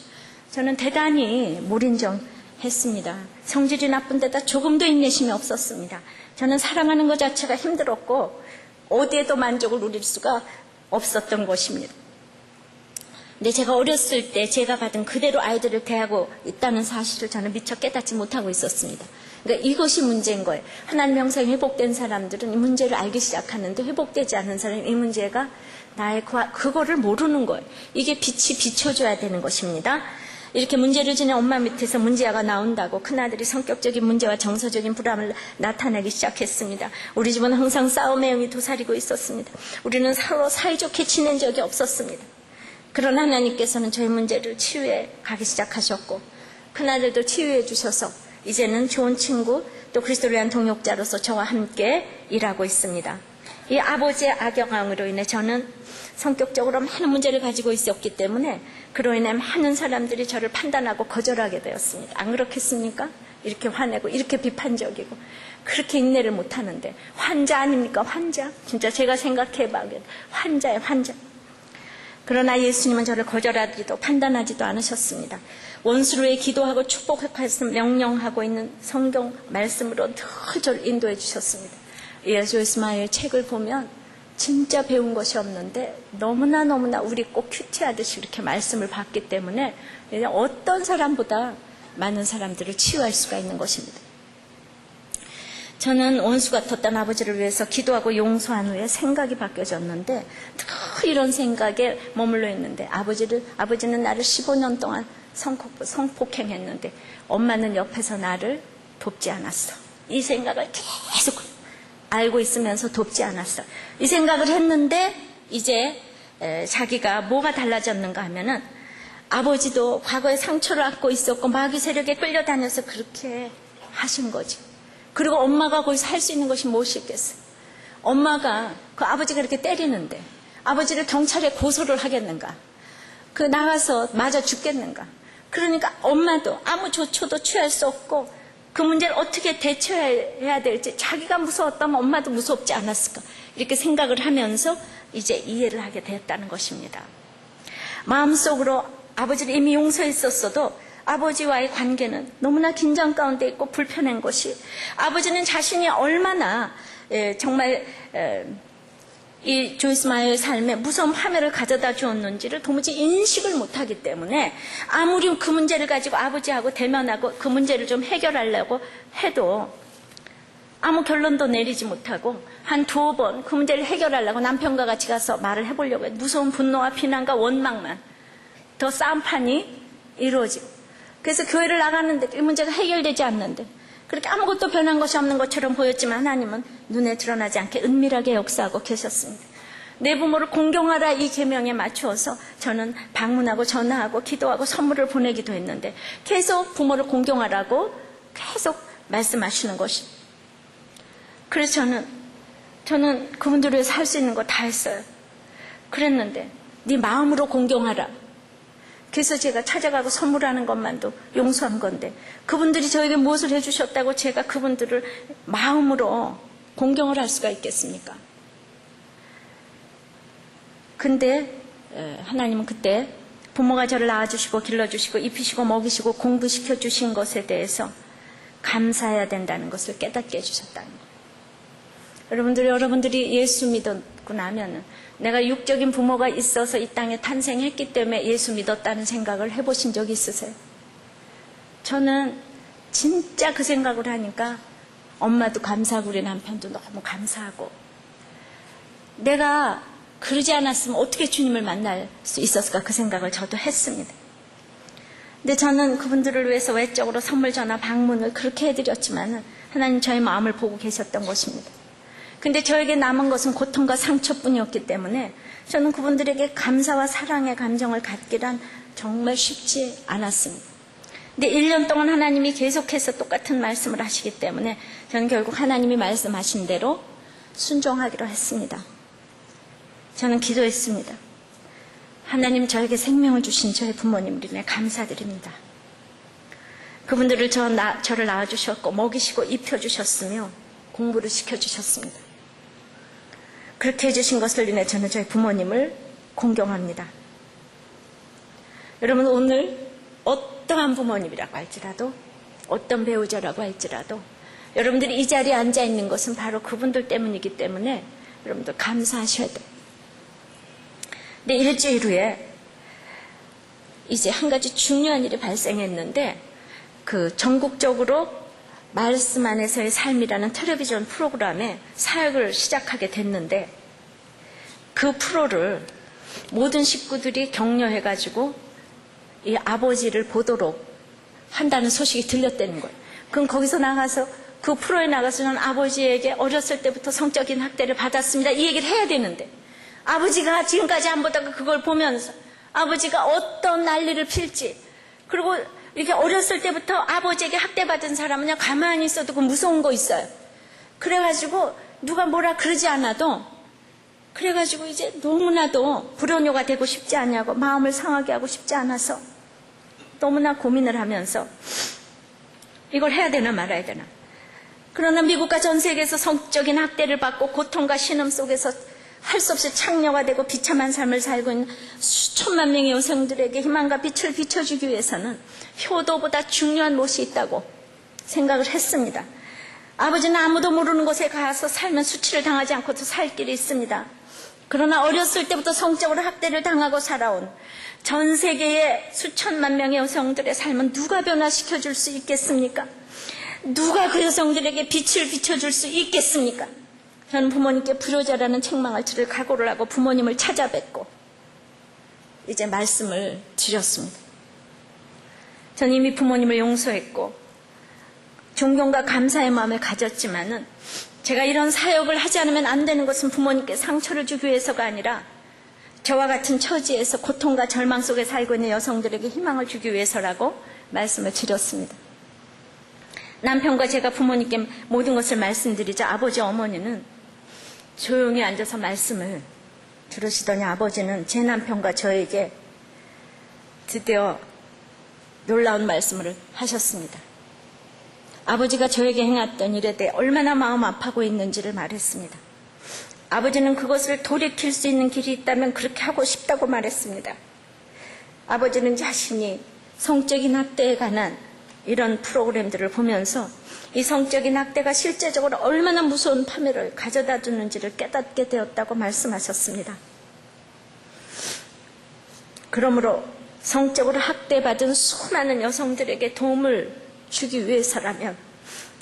저는 대단히 몰인정했습니다. 성질이 나쁜 데다 조금도 인내심이 없었습니다. 저는 사랑하는 것 자체가 힘들었고 어디에도 만족을 누릴 수가 없었던 것입니다. 근데 제가 어렸을 때 제가 받은 그대로 아이들을 대하고 있다는 사실을 저는 미처 깨닫지 못하고 있었습니다. 그러니까 이것이 문제인 거예요. 하나님의 형상이 회복된 사람들은 이 문제를 알기 시작하는데, 회복되지 않은 사람은 이 문제가 나의 그거를 모르는 거예요. 이게 빛이 비춰줘야 되는 것입니다. 이렇게 문제를 지닌 엄마 밑에서 문제아가 나온다고 큰아들이 성격적인 문제와 정서적인 불안을 나타내기 시작했습니다. 우리 집은 항상 싸움의 영이 도사리고 있었습니다. 우리는 서로 사이좋게 지낸 적이 없었습니다. 그러나 하나님께서는 저희 문제를 치유해 가기 시작하셨고, 큰아들도 치유해 주셔서 이제는 좋은 친구, 또 그리스도를 위한 동역자로서 저와 함께 일하고 있습니다. 이 아버지의 악영향으로 인해 저는 성격적으로 많은 문제를 가지고 있었기 때문에 그로 인해 많은 사람들이 저를 판단하고 거절하게 되었습니다. 안 그렇겠습니까? 이렇게 화내고 이렇게 비판적이고 그렇게 인내를 못하는데 환자 아닙니까? 환자. 진짜 제가 생각해봐도 환자예요, 환자. 그러나 예수님은 저를 거절하지도 판단하지도 않으셨습니다. 원수를 위해 기도하고 축복하면서 명령하고 있는 성경 말씀으로 늘 저를 인도해 주셨습니다. 조이스 마이어의 책을 보면 진짜 배운 것이 없는데 너무나 우리 꼭 큐티하듯이 이렇게 말씀을 받기 때문에 어떤 사람보다 많은 사람들을 치유할 수가 있는 것입니다. 저는 원수 같았던 아버지를 위해서 기도하고 용서한 후에 생각이 바뀌어졌는데 늘 이런 생각에 머물러 있는데, 아버지는 나를 15년 동안 성폭행했는데 엄마는 옆에서 나를 돕지 않았어. 이 생각을 계속 알고 있으면서 돕지 않았어. 이 생각을 했는데 이제 자기가 뭐가 달라졌는가 하면은, 아버지도 과거에 상처를 안고 있었고 마귀 세력에 끌려다녀서 그렇게 하신 거지. 그리고 엄마가 거기서 할 수 있는 것이 무엇이 있겠어요? 엄마가 그 아버지가 이렇게 때리는데 아버지를 경찰에 고소를 하겠는가? 나가서 맞아 죽겠는가? 그러니까 엄마도 아무 조처도 취할 수 없고 그 문제를 어떻게 대처해야 될지 자기가 무서웠다면 엄마도 무섭지 않았을까? 이렇게 생각을 하면서 이제 이해를 하게 되었다는 것입니다. 마음속으로 아버지를 이미 용서했었어도 아버지와의 관계는 너무나 긴장 가운데 있고 불편한 것이, 아버지는 자신이 얼마나 정말 이 조이스 마이어의 삶에 무서운 파멸을 가져다 주었는지를 도무지 인식을 못하기 때문에 아무리 그 문제를 가지고 아버지하고 대면하고 그 문제를 좀 해결하려고 해도 아무 결론도 내리지 못하고 한 2번 그 문제를 해결하려고 남편과 같이 가서 말을 해보려고 해요. 무서운 분노와 비난과 원망만 더 싸움판이 이루어지고, 그래서 교회를 나가는데 이 문제가 해결되지 않는데 그렇게 아무것도 변한 것이 없는 것처럼 보였지만 하나님은 눈에 드러나지 않게 은밀하게 역사하고 계셨습니다. 내 부모를 공경하라 이 계명에 맞추어서 저는 방문하고 전화하고 기도하고 선물을 보내기도 했는데 계속 부모를 공경하라고 계속 말씀하시는 것이. 그래서 저는 그분들을 위해서 할 수 있는 거 다 했어요. 그랬는데 네 마음으로 공경하라. 그래서 제가 찾아가고 선물하는 것만도 용서한 건데 그분들이 저에게 무엇을 해주셨다고 제가 그분들을 마음으로 공경을 할 수가 있겠습니까? 근데 하나님은 그때 부모가 저를 낳아주시고 길러주시고 입히시고 먹이시고 공부시켜 주신 것에 대해서 감사해야 된다는 것을 깨닫게 해주셨다는 거예요. 여러분들이 예수 믿었고 나면 내가 육적인 부모가 있어서 이 땅에 탄생했기 때문에 예수 믿었다는 생각을 해보신 적이 있으세요? 저는 진짜 그 생각을 하니까 엄마도 감사하고 우리 남편도 너무 감사하고 내가 그러지 않았으면 어떻게 주님을 만날 수 있었을까 그 생각을 저도 했습니다. 근데 저는 그분들을 위해서 외적으로 선물 전화 방문을 그렇게 해드렸지만 하나님 저의 마음을 보고 계셨던 것입니다. 근데 저에게 남은 것은 고통과 상처뿐이었기 때문에 저는 그분들에게 감사와 사랑의 감정을 갖기란 정말 쉽지 않았습니다. 근데 1년 동안 하나님이 계속해서 똑같은 말씀을 하시기 때문에 저는 결국 하나님이 말씀하신 대로 순종하기로 했습니다. 저는 기도했습니다. 하나님 저에게 생명을 주신 저의 부모님을 인해 감사드립니다. 그분들을 저를 낳아주셨고 먹이시고 입혀주셨으며 공부를 시켜주셨습니다. 그렇게 해주신 것을 인해 저는 저희 부모님을 공경합니다. 여러분 오늘 어떠한 부모님이라고 할지라도 어떤 배우자라고 할지라도 여러분들이 이 자리에 앉아 있는 것은 바로 그분들 때문이기 때문에 여러분들 감사하셔야 돼요. 근데 일주일 후에 이제 한 가지 중요한 일이 발생했는데 그 전국적으로 말씀 안에서의 삶이라는 텔레비전 프로그램에 사역을 시작하게 됐는데 그 프로를 모든 식구들이 격려해가지고 이 아버지를 보도록 한다는 소식이 들렸다는 거예요. 그럼 거기서 나가서 그 프로에 나가서 저는 아버지에게 어렸을 때부터 성적인 학대를 받았습니다. 이 얘기를 해야 되는데 아버지가 지금까지 안 보다가 그걸 보면서 아버지가 어떤 난리를 필지 그리고 이렇게 어렸을 때부터 아버지에게 학대받은 사람은 그냥 가만히 있어도 그 무서운 거 있어요. 그래가지고 누가 뭐라 그러지 않아도 그래가지고 이제 너무나도 불효녀가 되고 싶지 않냐고 마음을 상하게 하고 싶지 않아서 너무나 고민을 하면서 이걸 해야 되나 말아야 되나. 그러나 미국과 전 세계에서 성적인 학대를 받고 고통과 신음 속에서 할 수 없이 창녀가 되고 비참한 삶을 살고 있는 수천만 명의 여성들에게 희망과 빛을 비춰주기 위해서는 효도보다 중요한 무엇이 있다고 생각을 했습니다. 아버지는 아무도 모르는 곳에 가서 살면 수치를 당하지 않고도 살 길이 있습니다. 그러나 어렸을 때부터 성적으로 학대를 당하고 살아온 전 세계의 수천만 명의 여성들의 삶은 누가 변화시켜 줄 수 있겠습니까? 누가 그 여성들에게 빛을 비춰줄 수 있겠습니까? 저는 부모님께 불효자라는 책망을 들을 각오를 하고 부모님을 찾아뵙고 이제 말씀을 드렸습니다. 저는 이미 부모님을 용서했고 존경과 감사의 마음을 가졌지만은 제가 이런 사역을 하지 않으면 안 되는 것은 부모님께 상처를 주기 위해서가 아니라 저와 같은 처지에서 고통과 절망 속에 살고 있는 여성들에게 희망을 주기 위해서라고 말씀을 드렸습니다. 남편과 제가 부모님께 모든 것을 말씀드리자 아버지 어머니는 조용히 앉아서 말씀을 들으시더니 아버지는 제 남편과 저에게 드디어 놀라운 말씀을 하셨습니다. 아버지가 저에게 행했던 일에 대해 얼마나 마음 아파하고 있는지를 말했습니다. 아버지는 그것을 돌이킬 수 있는 길이 있다면 그렇게 하고 싶다고 말했습니다. 아버지는 자신이 성적인 학대에 관한 이런 프로그램들을 보면서 이 성적인 학대가 실제적으로 얼마나 무서운 파멸을 가져다 주는지를 깨닫게 되었다고 말씀하셨습니다. 그러므로 성적으로 학대받은 수많은 여성들에게 도움을 주기 위해서라면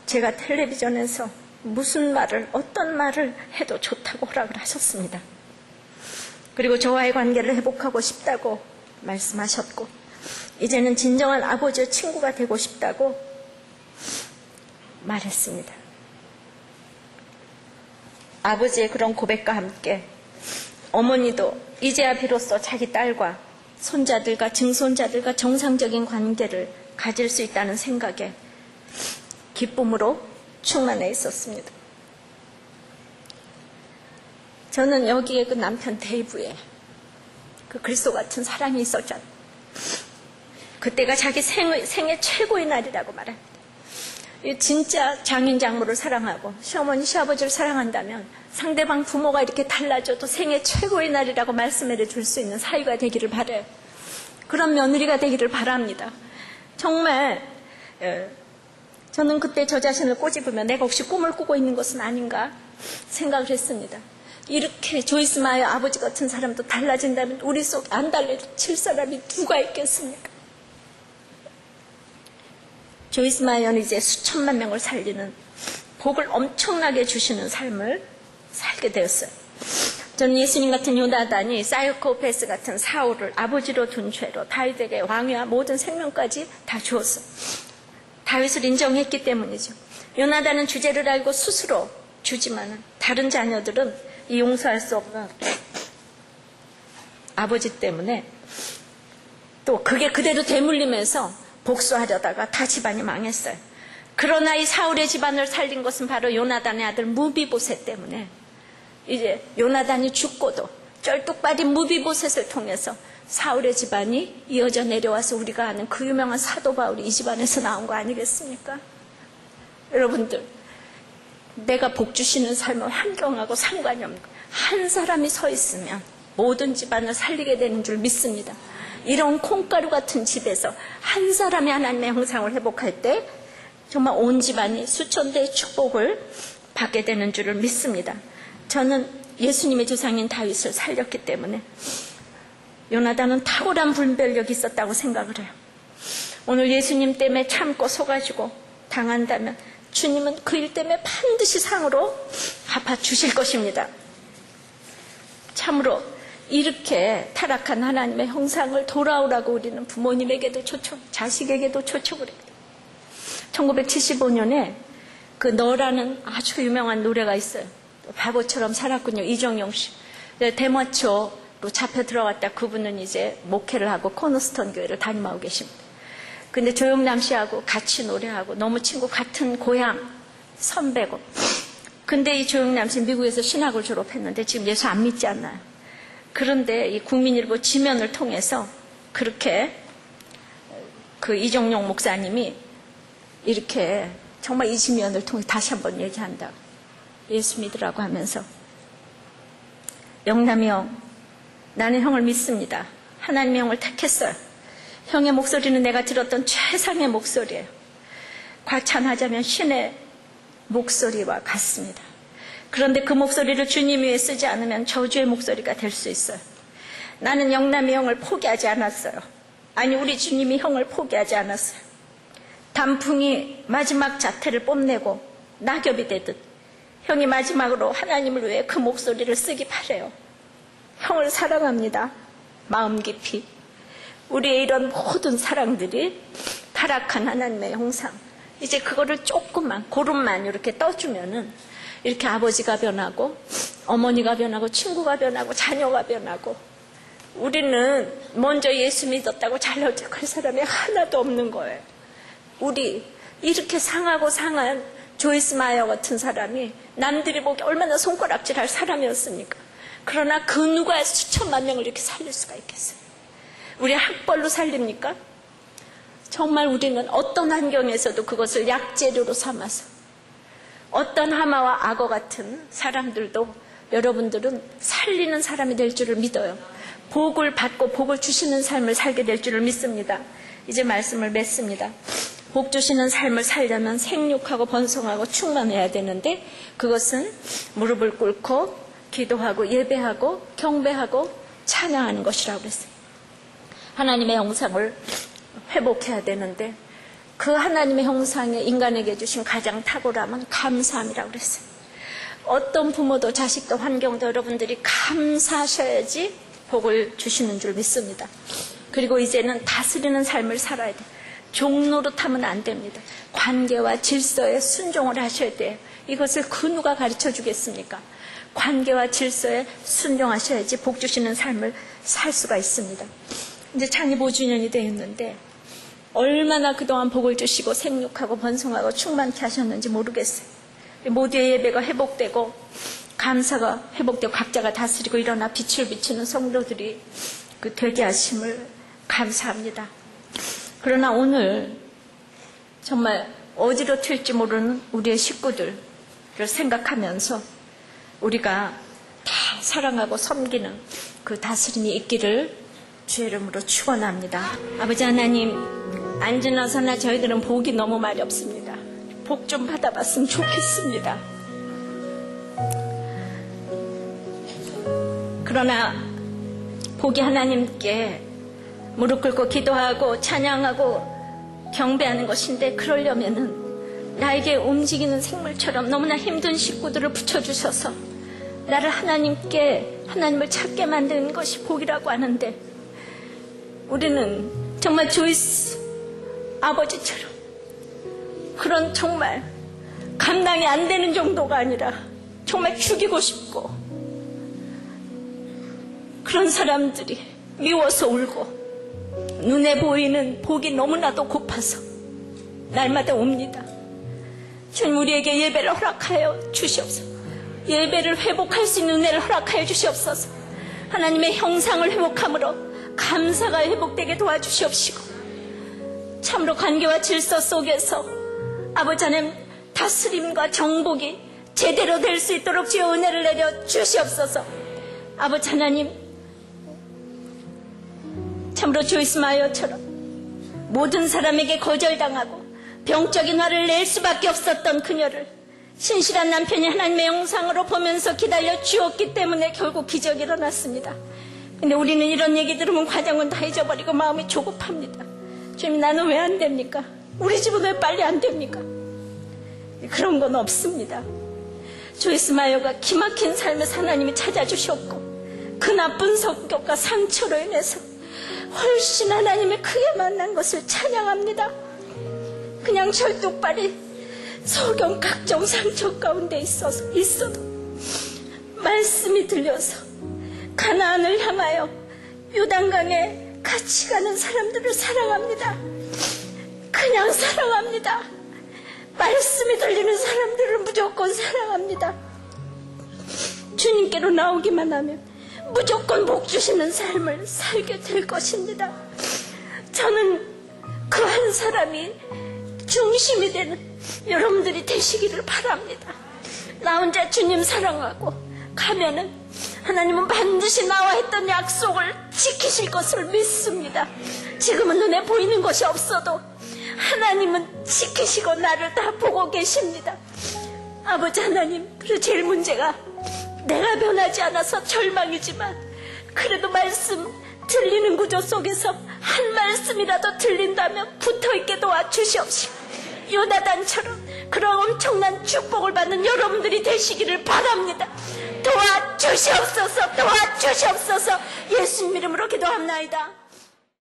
제가 텔레비전에서 무슨 말을 어떤 말을 해도 좋다고 허락을 하셨습니다. 그리고 저와의 관계를 회복하고 싶다고 말씀하셨고 이제는 진정한 아버지와 친구가 되고 싶다고 말했습니다. 아버지의 그런 고백과 함께 어머니도 이제야 비로소 자기 딸과 손자들과 증손자들과 정상적인 관계를 가질 수 있다는 생각에 기쁨으로 충만해 있었습니다. 저는 여기에 그 남편 데이브의 그 그리스도 같은 사랑이 있었잖아요. 그때가 자기 생애 최고의 날이라고 말합니다. 진짜 장인 장모를 사랑하고 시어머니 시아버지를 사랑한다면 상대방 부모가 이렇게 달라져도 생애 최고의 날이라고 말씀해 줄 수 있는 사위가 되기를 바라요. 그런 며느리가 되기를 바랍니다. 정말 저는 그때 저 자신을 꼬집으며 내가 혹시 꿈을 꾸고 있는 것은 아닌가 생각을 했습니다. 이렇게 조이스 마이어 아버지 같은 사람도 달라진다면 우리 속 안 달라질 사람이 누가 있겠습니까? 조이스 마이어는 이제 수천만 명을 살리는 복을 엄청나게 주시는 삶을 살게 되었어요. 저는 예수님 같은 요나단이 사이코패스 같은 사울을 아버지로 둔 죄로 다윗에게 왕위와 모든 생명까지 다 주었어요. 다윗을 인정했기 때문이죠. 요나단은 주제를 알고 스스로 주지만 다른 자녀들은 이 용서할 수 없는 아버지 때문에 또 그게 그대로 되물리면서 복수하려다가 다 집안이 망했어요. 그러나 이 사울의 집안을 살린 것은 바로 요나단의 아들 무비보셋 때문에 이제 요나단이 죽고도 쩔뚝빠진 무비보셋을 통해서 사울의 집안이 이어져 내려와서 우리가 아는 그 유명한 사도 바울이 이 집안에서 나온 거 아니겠습니까? 여러분들, 내가 복 주시는 삶은 환경하고 상관이 없는 거예요. 한 사람이 서 있으면 모든 집안을 살리게 되는 줄 믿습니다. 이런 콩가루 같은 집에서 한 사람이 하나님의 형상을 회복할 때 정말 온 집안이 수천 대의 축복을 받게 되는 줄을 믿습니다. 저는 예수님의 조상인 다윗을 살렸기 때문에 요나단은 탁월한 분별력이 있었다고 생각을 해요. 오늘 예수님 때문에 참고 속아주고 당한다면 주님은 그 일 때문에 반드시 상으로 갚아주실 것입니다. 참으로 이렇게 타락한 하나님의 형상을 돌아오라고 우리는 부모님에게도 자식에게도 초청을 해요. 1975년에 그 너라는 아주 유명한 노래가 있어요. 바보처럼 살았군요. 이정용 씨. 대마초로 잡혀 들어갔다 그분은 이제 목회를 하고 코너스톤 교회를 담임하고 계십니다. 근데 조영남 씨하고 같이 노래하고 너무 친구 같은 고향 선배고. 근데 이 조영남 씨 미국에서 신학을 졸업했는데 지금 예수 안 믿지 않나요? 그런데 이 국민일보 지면을 통해서 그렇게 그 이정용 목사님이 이렇게 정말 이 지면을 통해 다시 한번 얘기한다. 예수 믿으라고 하면서 영남이 형, 나는 형을 믿습니다. 하나님의 형을 택했어요. 형의 목소리는 내가 들었던 최상의 목소리예요. 과찬하자면 신의 목소리와 같습니다. 그런데 그 목소리를 주님 위해 쓰지 않으면 저주의 목소리가 될 수 있어요. 나는 영남이 형을 포기하지 않았어요. 아니 우리 주님이 형을 포기하지 않았어요. 단풍이 마지막 자태를 뽐내고 낙엽이 되듯 형이 마지막으로 하나님을 위해 그 목소리를 쓰기 바래요. 형을 사랑합니다. 마음 깊이. 우리의 이런 모든 사랑들이 타락한 하나님의 형상, 이제 그거를 조금만 고름만 이렇게 떠주면은 이렇게 아버지가 변하고 어머니가 변하고 친구가 변하고 자녀가 변하고 우리는 먼저 예수 믿었다고 잘나갈 사람이 하나도 없는 거예요. 우리 이렇게 상하고 상한 조이스 마이어 같은 사람이 남들이 보기 얼마나 손가락질할 사람이었습니까? 그러나 그 누가 수천만 명을 이렇게 살릴 수가 있겠어요? 우리 학벌로 살립니까? 정말 우리는 어떤 환경에서도 그것을 약재료로 삼아서 어떤 하마와 악어 같은 사람들도 여러분들은 살리는 사람이 될 줄을 믿어요. 복을 받고 복을 주시는 삶을 살게 될 줄을 믿습니다. 이제 말씀을 맺습니다. 복 주시는 삶을 살려면 생육하고 번성하고 충만해야 되는데 그것은 무릎을 꿇고 기도하고 예배하고 경배하고 찬양하는 것이라고 그랬어요. 하나님의 형상을 회복해야 되는데 그 하나님의 형상에 인간에게 주신 가장 탁월함은 감사함이라고 그랬어요. 어떤 부모도 자식도 환경도 여러분들이 감사하셔야지 복을 주시는 줄 믿습니다. 그리고 이제는 다스리는 삶을 살아야 돼요. 종노릇하면 안 됩니다. 관계와 질서에 순종을 하셔야 돼요. 이것을 그 누가 가르쳐 주겠습니까? 관계와 질서에 순종하셔야지 복 주시는 삶을 살 수가 있습니다. 이제 창립 5주년이 되었는데 얼마나 그동안 복을 주시고 생육하고 번성하고 충만케 하셨는지 모르겠어요. 모두의 예배가 회복되고 감사가 회복되고 각자가 다스리고 일어나 빛을 비추는 성도들이 그 되게 하심을 감사합니다. 그러나 오늘 정말 어디로 튈지 모르는 우리의 식구들을 생각하면서 우리가 다 사랑하고 섬기는 그 다스림이 있기를 주의 이름으로 축원합니다. 아버지 하나님, 안지나서나 저희들은 복이 너무 많이 없습니다. 복 좀 받아봤으면 좋겠습니다. 그러나 복이 하나님께 무릎 꿇고 기도하고 찬양하고 경배하는 것인데, 그러려면은 나에게 움직이는 생물처럼 너무나 힘든 식구들을 붙여주셔서 나를 하나님을 찾게 만드는 것이 복이라고 하는데, 우리는 정말 조이스 아버지처럼 그런 정말 감당이 안 되는 정도가 아니라 정말 죽이고 싶고, 그런 사람들이 미워서 울고 눈에 보이는 복이 너무나도 고파서 날마다 옵니다. 주님, 우리에게 예배를 허락하여 주시옵소서. 예배를 회복할 수 있는 은혜를 허락하여 주시옵소서. 하나님의 형상을 회복함으로 감사가 회복되게 도와주시옵시고, 참으로 관계와 질서 속에서 아버지 하나님 다스림과 정복이 제대로 될 수 있도록 주의 은혜를 내려 주시옵소서. 아버지 하나님, 참으로 조이스 마이어처럼 모든 사람에게 거절당하고 병적인 화를 낼 수밖에 없었던 그녀를 신실한 남편이 하나님의 영상으로 보면서 기다려 주었기 때문에 결국 기적이 일어났습니다. 근데 우리는 이런 얘기 들으면 과정은 다 잊어버리고 마음이 조급합니다. 주님, 나는 왜 안 됩니까? 우리 집은 왜 빨리 안 됩니까? 그런 건 없습니다. 조이스 마이어가 기막힌 삶에서 하나님이 찾아주셨고, 그 나쁜 성격과 상처로 인해서 훨씬 하나님을 크게 만난 것을 찬양합니다. 그냥 철뚝발이 소경 각종 상처 가운데 있어도 말씀이 들려서 가나안을 향하여 요단강에 같이 가는 사람들을 사랑합니다. 그냥 사랑합니다. 말씀이 들리는 사람들을 무조건 사랑합니다. 주님께로 나오기만 하면 무조건 복 주시는 삶을 살게 될 것입니다. 저는 그 한 사람이 중심이 되는 여러분들이 되시기를 바랍니다. 나 혼자 주님 사랑하고 가면은 하나님은 반드시 나와 했던 약속을 지키실 것을 믿습니다. 지금은 눈에 보이는 것이 없어도 하나님은 지키시고 나를 다 보고 계십니다. 아버지 하나님, 그리고 제일 문제가 내가 변하지 않아서 절망이지만 그래도 말씀 들리는 구조 속에서 한 말씀이라도 들린다면 붙어있게 도와주시옵시고, 요나단처럼 그런 엄청난 축복을 받는 여러분들이 되시기를 바랍니다. 도와주시옵소서. 예수님 이름으로 기도합나이다.